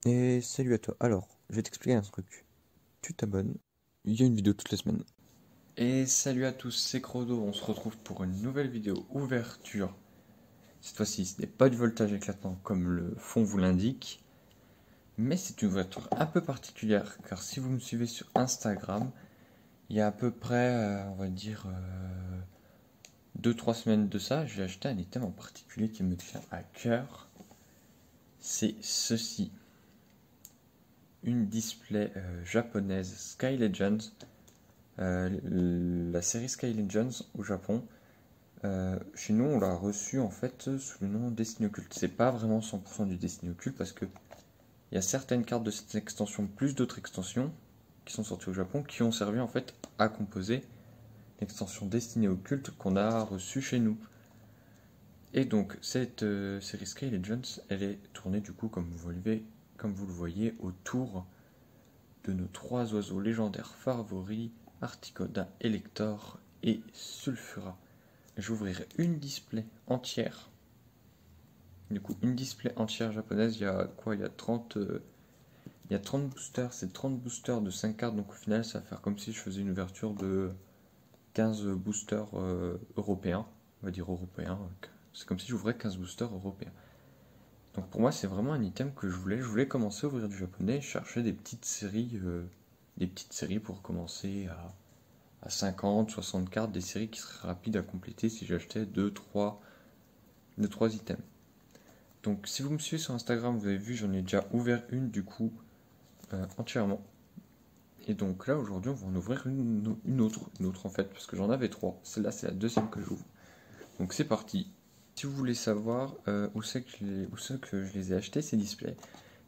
Et salut à toi. Alors, je vais t'expliquer un truc. Tu t'abonnes, il y a une vidéo toutes les semaines. Et salut à tous, c'est Crodo. On se retrouve pour une nouvelle vidéo ouverture. Cette fois-ci, ce n'est pas du voltage éclatant comme le fond vous l'indique, mais c'est une ouverture un peu particulière car si vous me suivez sur Instagram, il y a à peu près, on va dire, 2-3 semaines de ça, j'ai acheté un item en particulier qui me tient à cœur. C'est ceci. Une display japonaise Sky Legends, la série Sky Legends au Japon. Chez nous, on l'a reçu en fait sous le nom Destiny Occult. C'est pas vraiment 100% du Destiny Occult parce que il y a certaines cartes de cette extension plus d'autres extensions qui sont sorties au Japon qui ont servi en fait à composer l'extension Destiny Occult qu'on a reçue chez nous. Et donc cette série Sky Legends, elle est tournée du coup comme vous le voyez autour de nos 3 oiseaux légendaires favoris, Articoda, Elector et Sulfura. J'ouvrirai une display entière. Du coup, une display entière japonaise, il y a quoi? Il y a 30 boosters, c'est 30 boosters de 5 cartes, donc au final ça va faire comme si je faisais une ouverture de 15 boosters européens, on va dire européens, c'est comme si j'ouvrais 15 boosters européens. Donc pour moi c'est vraiment un item que je voulais commencer à ouvrir du japonais, chercher des petites séries pour commencer à 50, 60 cartes, des séries qui seraient rapides à compléter si j'achetais 2-3 items. Donc si vous me suivez sur Instagram, vous avez vu, j'en ai déjà ouvert une du coup entièrement. Et donc là aujourd'hui on va en ouvrir une autre en fait, parce que j'en avais 3. Celle-là c'est la deuxième que j'ouvre. Donc c'est parti. Si vous voulez savoir où c'est que je les ai achetés ces displays,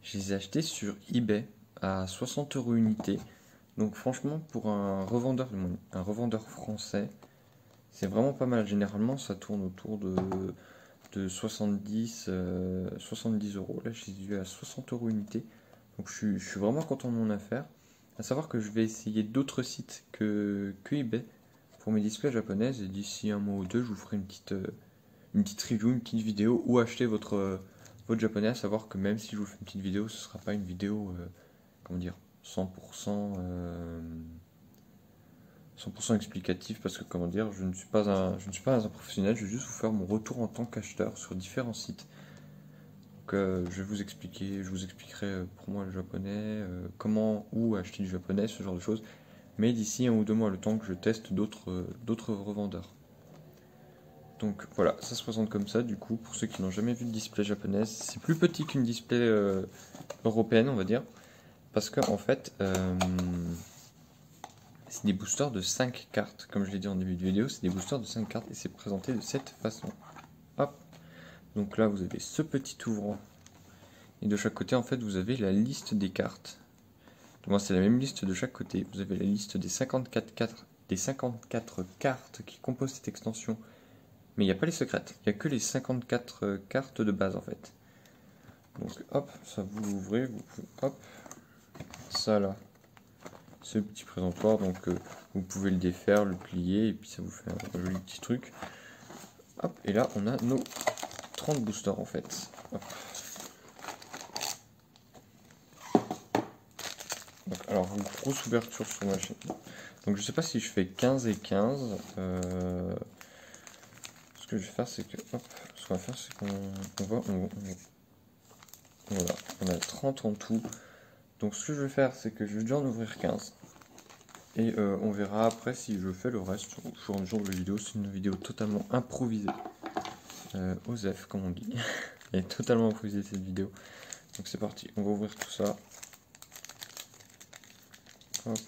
je les ai achetés sur eBay à 60 € unité. Donc franchement pour un revendeur français, c'est vraiment pas mal. Généralement ça tourne autour de 70 €. Là je les ai eu à 60 € unité. Donc je suis vraiment content de mon affaire. À savoir que je vais essayer d'autres sites que eBay pour mes displays japonaises. Et d'ici un mois ou deux je vous ferai une petite review, une petite vidéo où acheter votre japonais. À savoir que même si je vous fais une petite vidéo, ce ne sera pas une vidéo, comment dire, 100% explicatif parce que comment dire, je ne suis pas un professionnel, je vais juste vous faire mon retour en tant qu'acheteur sur différents sites. Donc je vous expliquerai pour moi le japonais, comment, où acheter du japonais, ce genre de choses. Mais d'ici 1 ou 2 mois, le temps que je teste d'autres revendeurs. Donc voilà, ça se présente comme ça du coup, pour ceux qui n'ont jamais vu de display japonaise. C'est plus petit qu'une display européenne on va dire, parce que en fait c'est des boosters de 5 cartes, comme je l'ai dit en début de vidéo, c'est des boosters de 5 cartes et c'est présenté de cette façon. Hop, donc là vous avez ce petit ouvrant, et de chaque côté en fait vous avez la liste des cartes. Moi c'est la même liste de chaque côté, vous avez la liste des 54 cartes qui composent cette extension. Mais il n'y a pas les secrètes, il n'y a que les 54 cartes de base en fait. Donc hop, ça vous l'ouvrez, vous pouvez, hop, ça là, ce petit présentoir, donc vous pouvez le défaire, le plier, et puis ça vous fait un joli petit truc. Hop, et là on a nos 30 boosters en fait. Hop. Donc, alors, une grosse ouverture sur ma chaîne. Donc je sais pas si je fais 15 et 15. Ce que je vais faire, c'est que, hop, ce qu'on va faire, c'est voilà, on a 30 en tout. Donc ce que je vais faire, c'est que je vais déjà en ouvrir 15. Et on verra après si je fais le reste au fur et à mesure de la vidéo. C'est une vidéo totalement improvisée. OSEF, comme on dit. Elle est totalement improvisée cette vidéo. Donc c'est parti, on va ouvrir tout ça. Hop.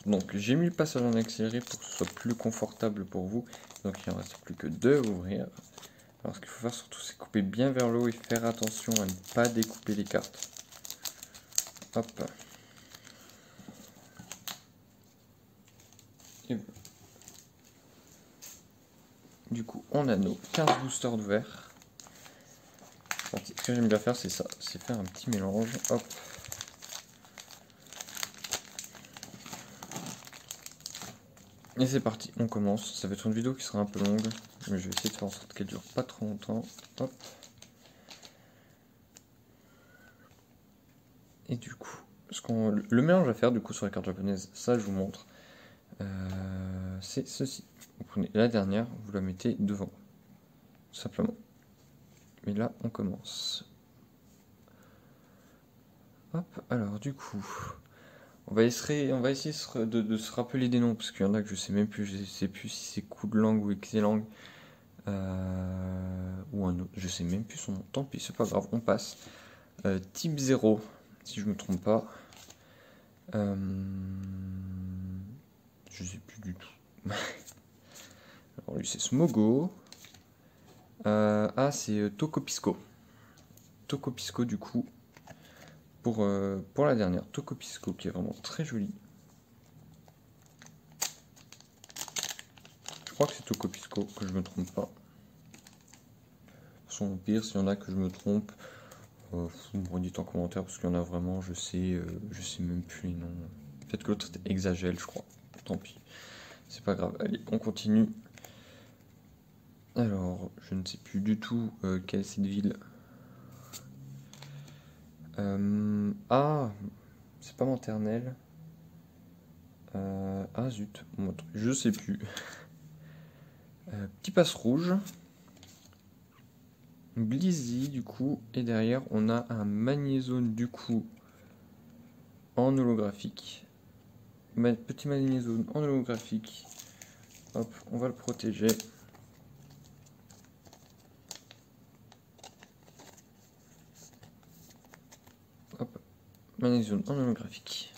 Donc j'ai mis le passage en accéléré pour que ce soit plus confortable pour vous. Donc il ne reste plus que 2 à ouvrir. Alors ce qu'il faut faire surtout, c'est couper bien vers le haut et faire attention à ne pas découper les cartes. Hop. Et du coup, on a nos 15 boosters d'ouvert. Ce que j'aime bien faire, c'est ça, c'est faire un petit mélange. Hop. Et c'est parti, on commence. Ça va être une vidéo qui sera un peu longue, mais je vais essayer de faire en sorte qu'elle dure pas trop longtemps. Hop. Et du coup, le mélange à faire du coup sur les cartes japonaises, ça je vous montre. C'est ceci. Vous prenez la dernière, vous la mettez devant. Tout simplement. Mais là, on commence. Hop, alors du coup, on va essayer de se rappeler des noms, parce qu'il y en a que je sais même plus, je sais plus si c'est coup de langue ou excellent. Ou un autre, je sais même plus son nom, tant pis, c'est pas grave, on passe. Type 0, si je me trompe pas. Je sais plus du tout. Alors lui c'est Smogo. C'est Tokopisco. Tokopisco du coup. Pour la dernière, Tokopisco qui est vraiment très joli. Je crois que c'est Tokopisco, que je me trompe pas. Au pire, s'il y en a que je me trompe, vous me redites en commentaire parce qu'il y en a vraiment, je sais même plus les noms. Peut-être que l'autre c'était Exagel, je crois. Tant pis, c'est pas grave. Allez, on continue. Alors, je ne sais plus du tout quelle est cette ville. C'est pas maternelle. Zut, je sais plus. Petit passe rouge. Blizzy du coup, et derrière on a un magnézone du coup en holographique. Petit magnézone en holographique. Hop, on va le protéger. Hop, magnézone en holographique.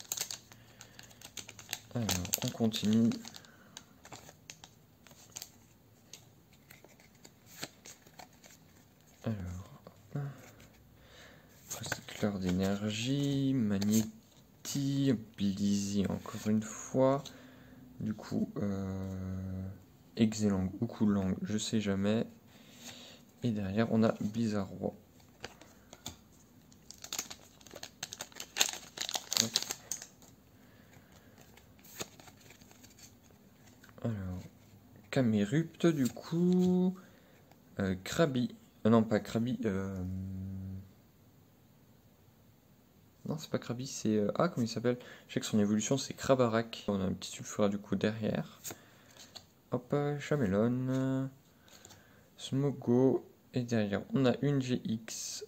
Alors, on continue. Alors, clair d'énergie, Magnéti, Blizzy encore une fois. Du coup, Exelang ou Koulang, je sais jamais. Et derrière, on a Bizarrois. Alors, Camérupt, du coup. Krabi. Non, pas Krabi. Non, c'est pas Krabi, c'est... comment il s'appelle? Je sais que son évolution, c'est Krabarak. On a un petit sulfura du coup derrière. Hop, Chamelon. Smogo. Et derrière, on a une GX.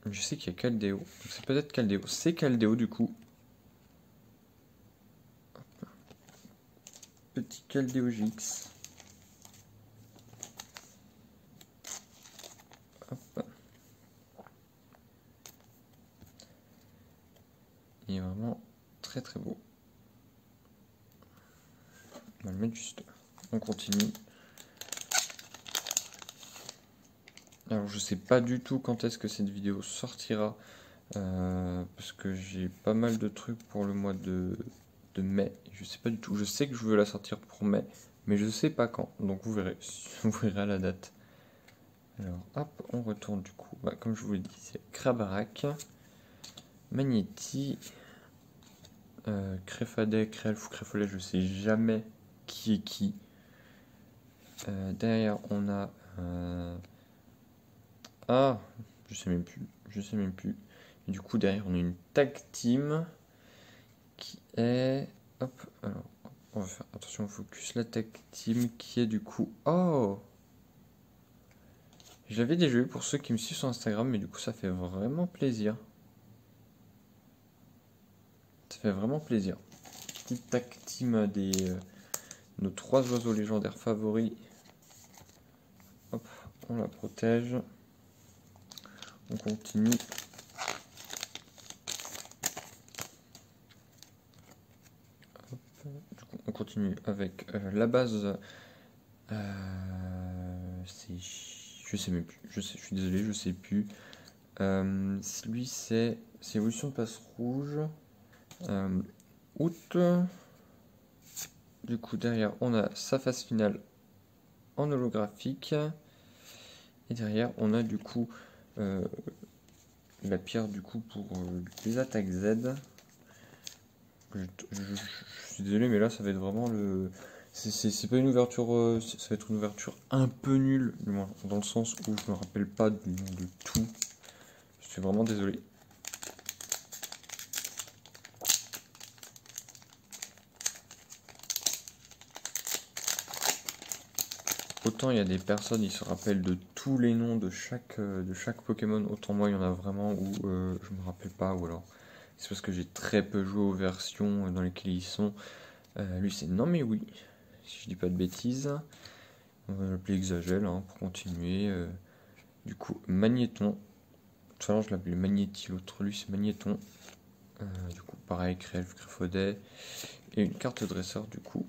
Je sais qu'il y a Caldeo. C'est peut-être Caldeo. C'est Caldeo du coup. Hop. Petit Caldeo GX. Hop. Il est vraiment très très beau. On va le mettre juste là. On continue. Alors je sais pas du tout quand est-ce que cette vidéo sortira. Parce que j'ai pas mal de trucs pour le mois de mai. Je sais pas du tout. Je sais que je veux la sortir pour mai. Mais je sais pas quand. Donc vous verrez. Vous verrez la date. Alors hop, on retourne du coup. Comme je vous l'ai dit, c'est Krabarak. Magnéti. Créfadet, Créelf ou Créfolet, je sais jamais qui est qui. Derrière on a je sais même plus. Je sais même plus. Et du coup derrière on a une tag team qui est... Hop, alors on va faire attention au focus. La tag team qui est du coup... Oh, je l'avais déjà eu pour ceux qui me suivent sur Instagram, mais du coup ça fait vraiment plaisir. Ça fait vraiment plaisir. Petite tag team des... nos 3 oiseaux légendaires favoris. Hop, on la protège. On continue. Hop, du coup, on continue avec la base. C'est je sais même plus. Je suis désolé, je sais plus. Lui, c'est évolution de passe rouge. Août. Du coup, derrière, on a sa phase finale en holographique. Et derrière, on a du coup la pierre du coup pour les attaques Z. Je suis désolé, mais là, ça va être vraiment le... C'est pas une ouverture... ça va être une ouverture un peu nulle, du moins, dans le sens où je me rappelle pas du nom de tout. Je suis vraiment désolé. Autant il y a des personnes, ils se rappellent de tous les noms de chaque Pokémon, autant moi il y en a vraiment où je me rappelle pas, ou alors c'est parce que j'ai très peu joué aux versions dans lesquelles ils sont. Lui c'est non mais oui, si je dis pas de bêtises. On va l'appeler Exagel hein, pour continuer. Du coup, Magnéton. Tout à l'heure je l'appelais Magnéti, l'autre lui c'est Magnéton. Du coup pareil, Crelf, Griffodet. Et une carte dresseur du coup.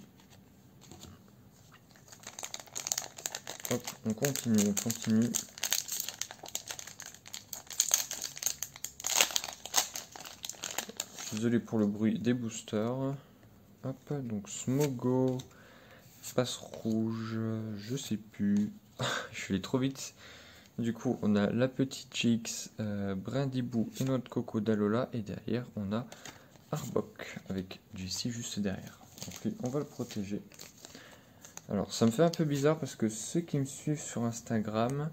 Hop, on continue, on continue. Désolé pour le bruit des boosters. Hop, donc Smogo, passe rouge, je sais plus. Je suis allé trop vite. Du coup, on a la petite Chix, Brindibou et notre Coco d'Alola. Et derrière, on a Arbok avec Jessie juste derrière. Donc lui, on va le protéger. Alors, ça me fait un peu bizarre parce que ceux qui me suivent sur Instagram,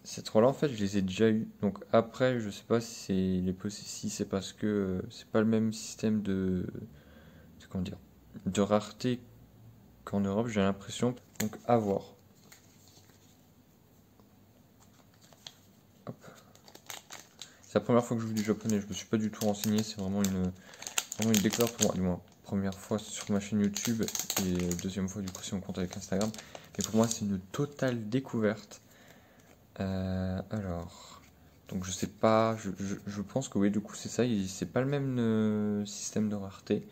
ces trois-là, en fait, je les ai déjà eu. Donc après, je sais pas si c'est parce que c'est pas le même système comment dire, de rareté qu'en Europe, j'ai l'impression. Donc à voir. C'est la première fois que je joue du japonais. Je me suis pas du tout renseigné. C'est vraiment une découverte pour moi. Du moins, première fois sur ma chaîne YouTube et deuxième fois du coup si on compte avec Instagram. Et pour moi, c'est une totale découverte. Alors, donc je sais pas, je pense que oui, du coup c'est ça, c'est pas le même système de rareté.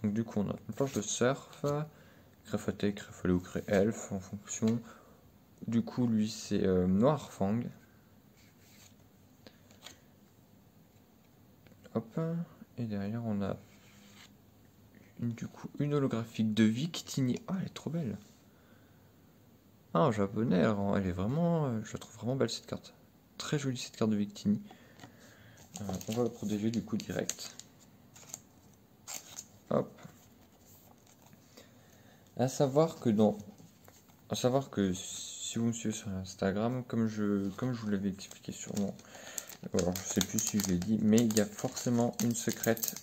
Donc du coup on a une planche de surf, Greffoté, Greffolé ou Elf en fonction. Du coup lui c'est Noirfang. Hop, et derrière on a du coup une holographique de Victini. Oh elle est trop belle. Ah en japonais elle est vraiment, je la trouve vraiment belle cette carte. Très jolie cette carte de Victini. On va la protéger du coup direct. Hop. À savoir que si vous me suivez sur Instagram, comme je vous l'avais expliqué sûrement, alors je sais plus si je l'ai dit, mais il y a forcément une secrète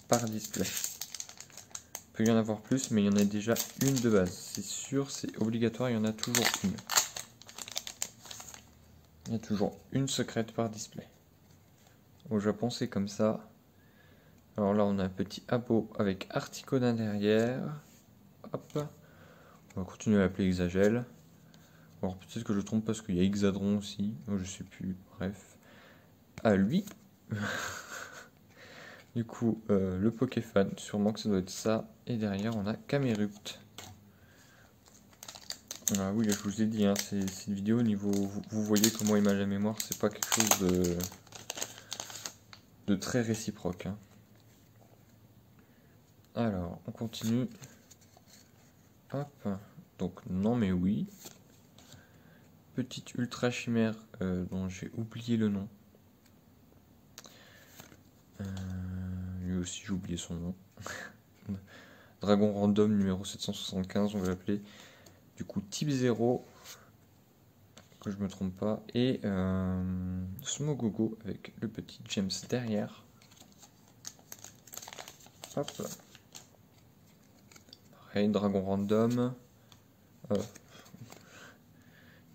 par display. Il peut y en avoir plus, mais il y en a déjà une de base. C'est sûr, c'est obligatoire, il y en a toujours une. Il y a toujours une secrète par display. Au Japon, c'est comme ça. Alors là, on a un petit Abo avec Articuno derrière. Hop. On va continuer à l'appeler Exagel. Alors peut-être que je trompe parce qu'il y a Xadron aussi. Je sais plus. Bref. Ah lui. Du coup, le Pokéfan, sûrement que ça doit être ça. Et derrière, on a Camerupt. Ah oui, je vous ai dit, hein, c'est une vidéo au niveau... Vous voyez comment il m'a la mémoire, c'est pas quelque chose de très réciproque. Hein. Alors, on continue. Hop. Donc, non mais oui. Petite ultra chimère dont j'ai oublié le nom. Lui aussi, j'ai oublié son nom. Dragon random numéro 775, on va l'appeler. Du coup, type 0. Que je me trompe pas. Et Smogogo avec le petit James derrière. Hop. Pareil, dragon random.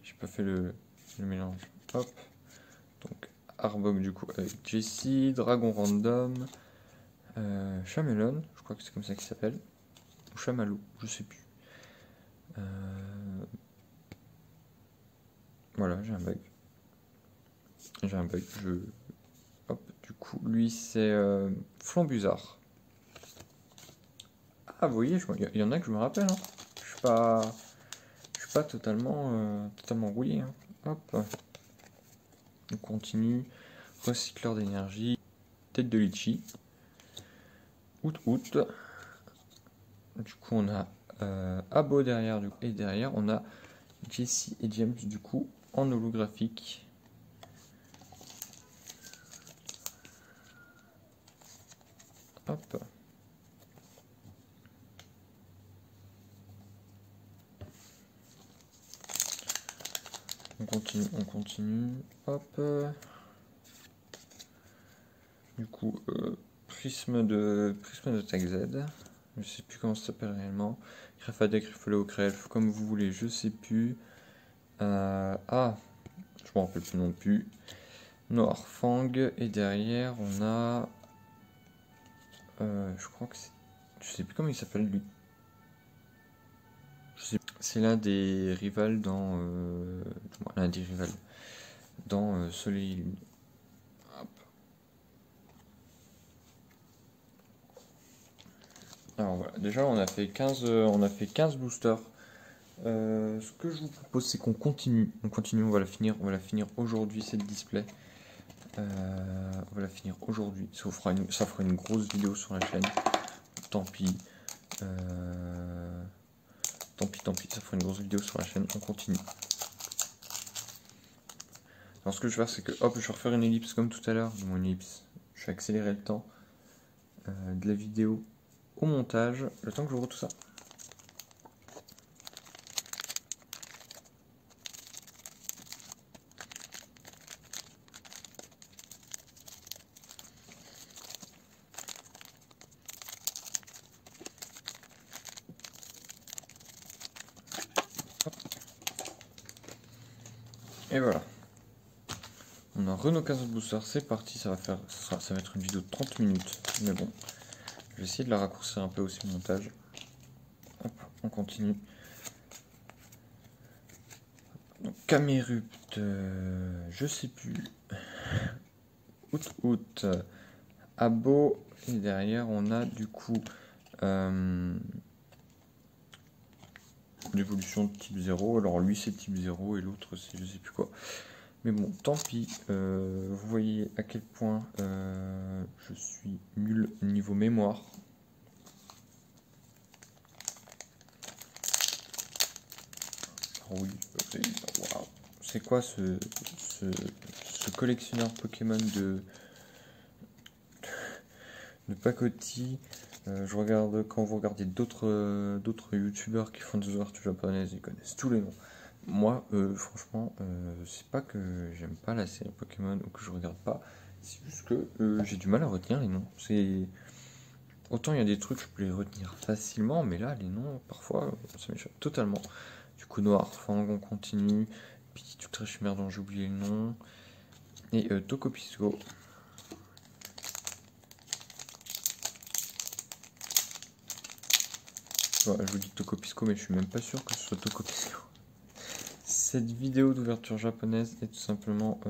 J'ai pas fait le mélange. Hop. Donc Arbok du coup avec Jessie, dragon random, Chamelon, je crois que c'est comme ça qu'il s'appelle. Ou Chamallow, je sais plus. Voilà, j'ai un bug. Hop, du coup, lui c'est Flambuzard. Ah, vous voyez, il y en a que je me rappelle. Hein. Je suis pas. pas totalement, totalement rouillé. Hein. Hop. On continue. Recycleur d'énergie. Tête de litchi. Out. Du coup, on a Abo derrière. Et derrière, on a Jesse et James, du coup, en holographique. Hop. On continue. Hop. Du coup, prisme de tag Z. Je sais plus comment ça s'appelle réellement. Greffadec, Griffoleo, Crelf, comme vous voulez, je sais plus. Je m'en rappelle plus non plus. Noir Fang. Et derrière, on a. Je crois que c'est. Je sais plus comment il s'appelle lui. C'est l'un des rivales dans. L'un des rivales dans Soleil et Lune. Hop. Alors voilà, déjà on a fait 15 boosters. Ce que je vous propose, c'est qu'on continue. On va la finir aujourd'hui cette display. On va la finir aujourd'hui. Ça fera une grosse vidéo sur la chaîne. Tant pis. Tant pis, ça fera une grosse vidéo sur la chaîne. On continue. Alors ce que je vais faire, c'est que hop, je vais refaire une ellipse comme tout à l'heure. Une ellipse. Je vais accélérer le temps de la vidéo au montage, le temps que j'ouvre tout ça. Et voilà. On a Renault 15 booster, c'est parti, ça va être une vidéo de 30 minutes. Mais bon, je vais essayer de la raccourcir un peu aussi le montage. Hop, on continue. Donc Camérupt, je sais plus. Out. Abo. Et derrière on a du coup l'évolution de type 0. Alors lui c'est type 0 et l'autre c'est je sais plus quoi. Mais bon, tant pis. Vous voyez à quel point je suis nul niveau mémoire. Oui, wow. C'est quoi ce collectionneur Pokémon de pacotille? Je regarde, quand vous regardez d'autres youtubeurs qui font des ouvertures japonaises, ils connaissent tous les noms. Moi, franchement, c'est pas que j'aime pas la série Pokémon ou que je regarde pas, c'est juste que j'ai du mal à retenir les noms. Autant il y a des trucs je peux les retenir facilement, mais là les noms parfois ça m'échappe totalement. Du coup Noir Fang, on continue. Petit Ultra Chimère dont j'ai oublié le nom. Et Tokopisco. Voilà, je vous dis Tokopisco, mais je suis même pas sûr que ce soit Tokopisco. Cette vidéo d'ouverture japonaise est tout simplement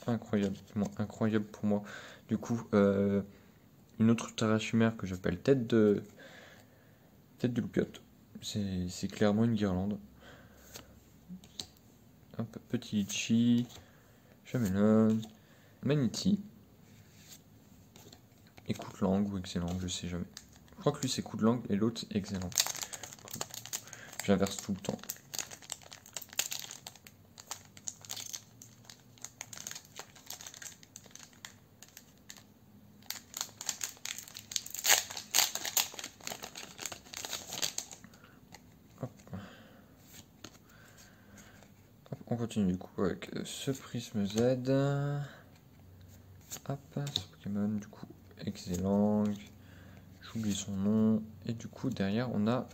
incroyable pour moi. Du coup, une autre Ultra Chimère que j'appelle tête de loupiote. C'est clairement une guirlande. Un peu petit litchi, Chamelon, Maniti, et coup de langue ou excellent, je sais jamais. Je crois que lui c'est coup de langue et l'autre c'est excellent. J'inverse tout le temps. On continue du coup avec ce prisme Z. Hop, ce Pokémon du coup excellent. J'oublie son nom. Et du coup derrière on a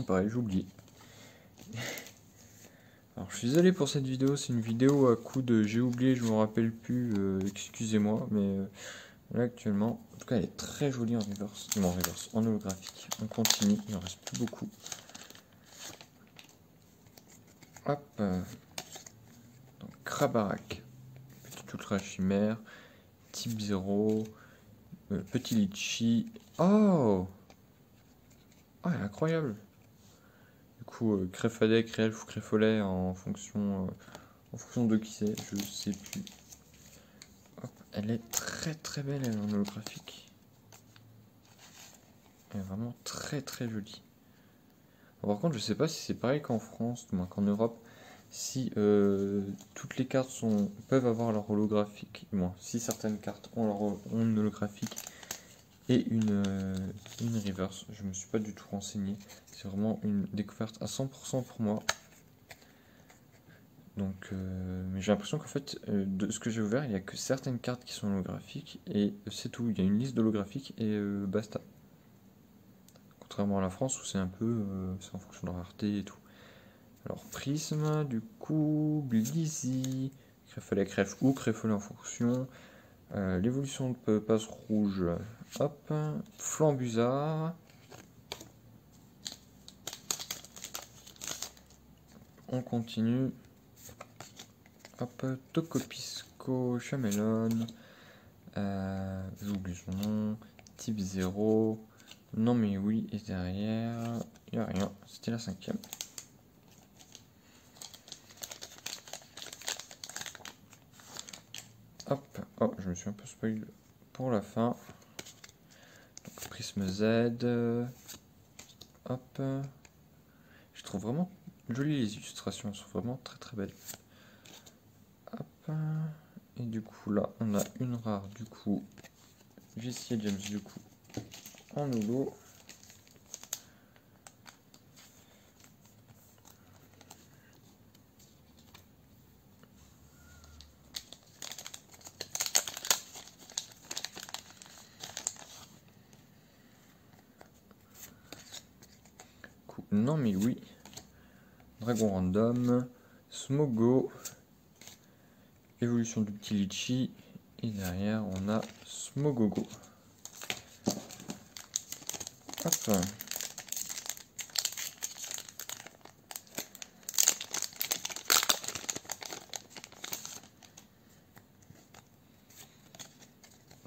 pareil, j'ai oublié. Alors je suis désolé pour cette vidéo, c'est une vidéo à coup de j'ai oublié, je me rappelle plus, excusez-moi, mais là actuellement, en tout cas elle est très jolie en reverse, en holographique. On continue, il en reste plus beaucoup. Hop, donc Krabarak, petit Ultra Chimère, type 0, petit Litchi. Oh, incroyable. Du coup, Créfadet, Créelf ou Créfollet en fonction de qui c'est, je sais plus. Hop, elle est très très belle, elle, en holographique. Elle est vraiment très très jolie. Par contre, je sais pas si c'est pareil qu'en France, ou qu'en Europe, si toutes les cartes peuvent avoir leur holographique, si certaines cartes ont une holographique et une reverse. Je me suis pas du tout renseigné. C'est vraiment une découverte à 100% pour moi. Donc, mais j'ai l'impression qu'en fait, de ce que j'ai ouvert, il n'y a que certaines cartes qui sont holographiques et c'est tout. Il y a une liste d'holographiques et basta. Contrairement à la France où c'est un peu, c'est en fonction de la rareté et tout. Alors, Prisme, du coup, Blizzy, Créfollet, Crève ou Créfollet en fonction. L'évolution de passe rouge, hop, Flambusard. On continue. Hop, Tocopisco, Chamelon. J'oublie son nom. Type 0. Non mais oui, et derrière, il n'y a rien. C'était la 5e. Hop, oh, je me suis un peu spoil pour la fin. Donc, Prisme Z. Hop. Je trouve vraiment jolies les illustrations, elles sont vraiment très très belles. Hop. Et du coup là, on a une rare du coup. Jessie James du coup en holo. Non mais oui. Dragon random. Smogo. Évolution du petit Litchi. Et derrière on a Smogogo. Hop.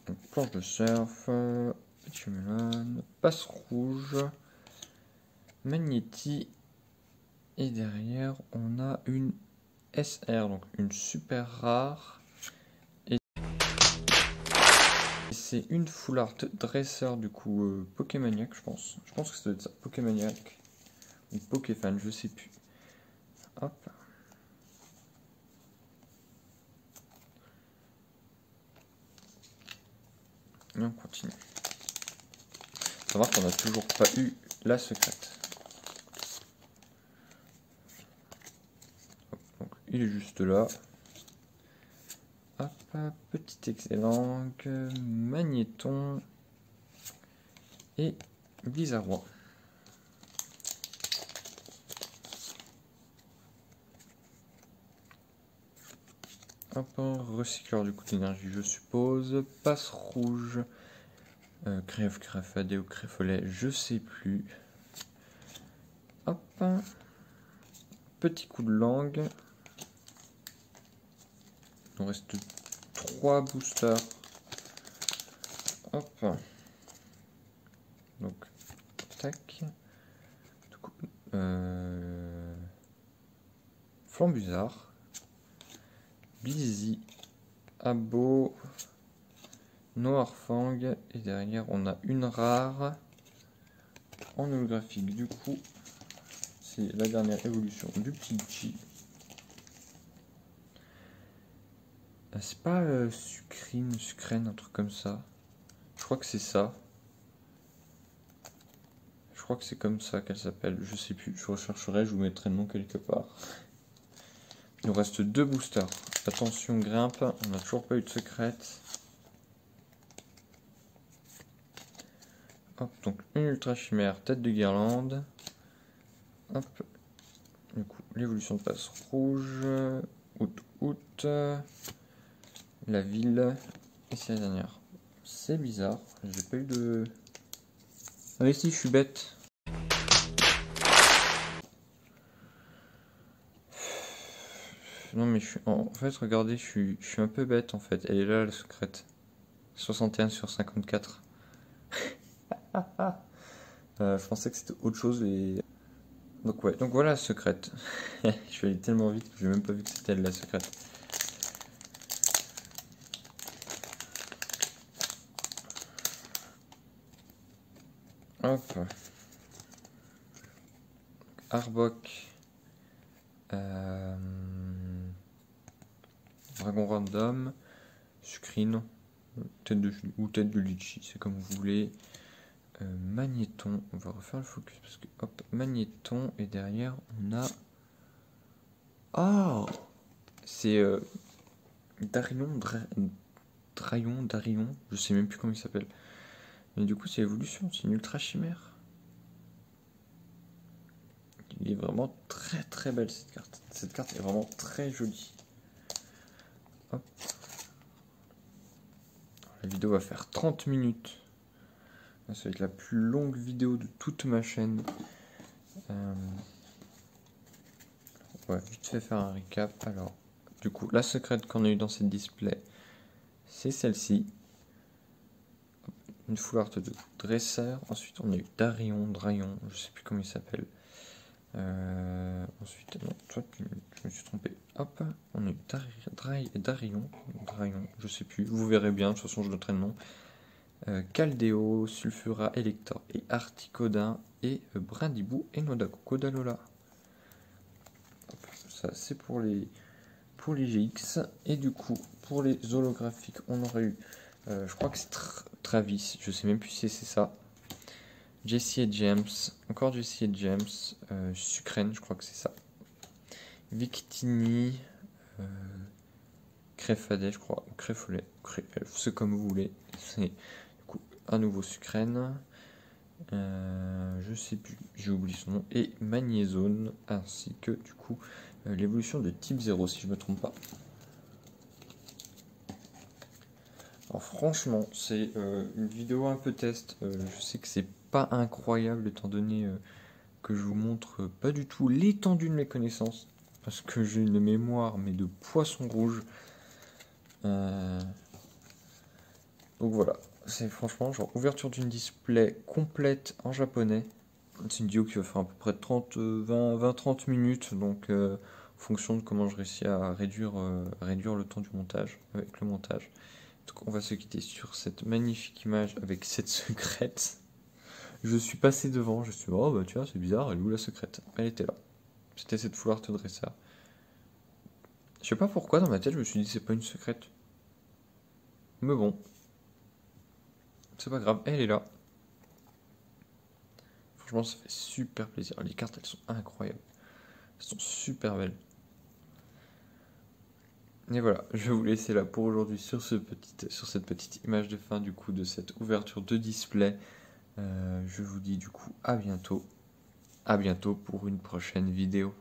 Donc, planche de surf. Petit melon. Passe rouge. Magnéti. Et derrière on a une SR, donc une super rare. Et c'est une full art dresseur du coup Pokémaniac, je pense. Je pense que ça doit être ça, Pokémaniac ou Pokéfan, je sais plus. Hop. Et on continue. Faut savoir qu'on n'a toujours pas eu la secrète. Hop, donc il est juste là. Hop, petit excellent, Magnéton et Blizzard. Hop, recycleur du coup d'énergie, je suppose. Passe rouge. Crève, Créfadé ou Créfollet, je sais plus. Hop. Petit coup de langue. Il nous reste 3 boosters. Hop. Donc, tac. Du coup, Flambusard. Blizzy. Abo. Noirfang. Et derrière, on a une rare. En holographique, du coup. C'est la dernière évolution du petit Chi. C'est pas Sucrine, Sucrène, un truc comme ça. Je crois que c'est ça. Je crois que c'est comme ça qu'elle s'appelle. Je sais plus. Je rechercherai, je vous mettrai le nom quelque part. Il nous reste 2 boosters. Attention, grimpe. On n'a toujours pas eu de secrète. Hop, donc une ultra chimère, tête de guirlande. Hop. Du coup, l'évolution de passe rouge. Août. La ville. Et c'est la dernière. C'est bizarre. J'ai pas eu de... Ah mais si, je suis bête. Non mais je suis... En fait, regardez, je suis un peu bête en fait. Elle est là, la secrète. 61 sur 54. Je pensais que c'était autre chose et... Donc ouais, donc voilà la secrète. Je suis allé tellement vite que j'ai même pas vu que c'était elle la secrète. Hop. Arbok. Dragon random. Sucrine. Tête de litchi, c'est comme vous voulez. Magnéton, on va refaire le focus parce que hop, Magnéton et derrière on a. Oh, c'est Darion, je sais même plus comment il s'appelle. Mais du coup c'est évolution, c'est une ultra chimère. Il est vraiment très très belle cette carte. Cette carte est vraiment très jolie. Hop. La vidéo va faire 30 minutes. Ça va être la plus longue vidéo de toute ma chaîne. Ouais, vite fait faire un recap. Alors, du coup, la secrète qu'on a eu dans cette display, c'est celle-ci. Une full art de dresseur. Ensuite, on a eu Darion, je sais plus comment il s'appelle. Ensuite, non, toi, je me suis trompé. Hop, on a eu Darion, je sais plus. Vous verrez bien, de toute façon, je noterai le nom. Caldeo, Sulfura, Elector et Articodin et Brindibou et Nodako Kodalola. Ça c'est pour les GX. Et du coup pour les holographiques on aurait eu je crois que c'est Travis, je sais même plus si c'est ça, Jesse et James, encore Jesse et James, Sucrène, je crois que c'est ça, Victini, Créfadet je crois, ou Créfolet, c'est comme vous voulez. C'est du coup un nouveau Sucrène, je sais plus, j'ai oublié son nom, et Magnézone, ainsi que du coup l'évolution de type 0 si je me trompe pas. Alors franchement c'est une vidéo un peu test, je sais que c'est pas incroyable étant donné que je vous montre pas du tout l'étendue de mes connaissances, parce que j'ai une mémoire mais de poisson rouge. Donc voilà, c'est franchement genre ouverture d'une display complète en japonais. C'est une vidéo qui va faire à peu près 20-30 minutes, donc en fonction de comment je réussis à réduire le temps du montage, avec le montage. Donc on va se quitter sur cette magnifique image avec cette secrète. Je suis passé devant, je suis dit, oh bah tiens c'est bizarre, elle est où la secrète? Elle était là. C'était cette full art dresseur. Je sais pas pourquoi dans ma tête je me suis dit c'est pas une secrète. Mais bon. C'est pas grave, elle est là. Franchement, ça fait super plaisir. Les cartes, elles sont incroyables. Elles sont super belles. Et voilà, je vais vous laisser là pour aujourd'hui sur cette petite image de fin du coup de cette ouverture de display. Je vous dis du coup à bientôt. À bientôt pour une prochaine vidéo.